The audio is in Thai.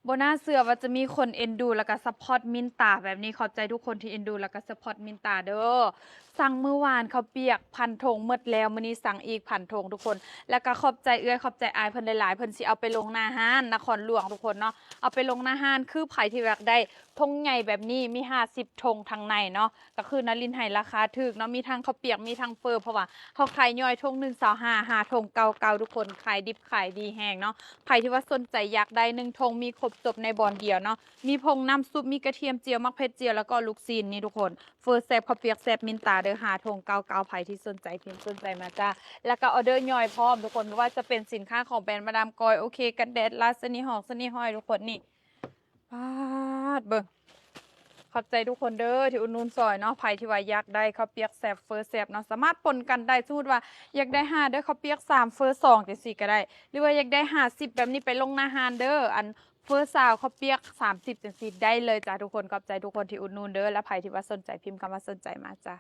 โบน่าเสือว่าจะมีคนเอ็นดูแล้วก็ซัพพอร์ตมินตาแบบนี้ขอบใจทุกคนที่เอ็นดูแล้วก็ซัพพอร์ตมินตาเด้อสั่งเมื่อวานเขาวเปียกพันธงหมดแล้วมื้อนี้สั่งอีกพันธงทุกคนแล้วก็ขอบใจเอื้อยขอบใจอายเพิ่นหลายๆเพิ่นสิเอาไปลงหน้าห้านนครหลวงทุกคนเนาะเอาไปลงหน้าห้านคือไผที่อยากได้ธงใหญ่แบบนี้มี50ธงทางในเนาะก็คือนลินไห้ราคาถูกเนาะมีทั้งข้าวเปียกมีทั้งเฟอร์เพราะว่าเขาขายย่อยธง1 25 5ธงเก่าๆทุกคนขายดิบขายดีแฮงเนาะ ใครที่ว่าสนใจอยากได้1ธงมีครบจบในบอนเดียวเนาะมีพงน้ำซุปมีกระเทียมเจียวมักเผ็ดเจียวแล้วก็ลูกซีนนี่ทุกคนเฟอร์แซบข้าวเปียกแซบมินตาเด้อหาธงเก่าๆไผที่สนใจพิมพ์สนใจมาจ้าแล้วก็ออเดอร์ย่อยพร้อมทุกคนไม่ว่าจะเป็นสินค้าของแบรนด์มาดามกอยโอเคกันแดดลาสนีหอกสนีห้อยทุกคนนี่ปาดเบิ่งขอบใจทุกคนเด้อที่อุดหนุนซอยเนาะไผที่ว่าอยากได้ข้าวเปียกแซบเฟอร์แซบเนาะสามารถปนกันได้สมมุติว่าอยากได้5เด้อข้าวเปียก3เฟอร์2จังซี่ก็ได้หรือว่าอยากได้50แบบนี้ไปลงหน้าห้านเด้ออันเฟอร์ซาวข้าวเปียก30จังซี่ได้เลยจ้ะทุกคนขอบใจทุกคนที่อุดหนุนเด้อและไผที่ว่าสนใจพิมพ์คำว่าสนใจมาจ้ะ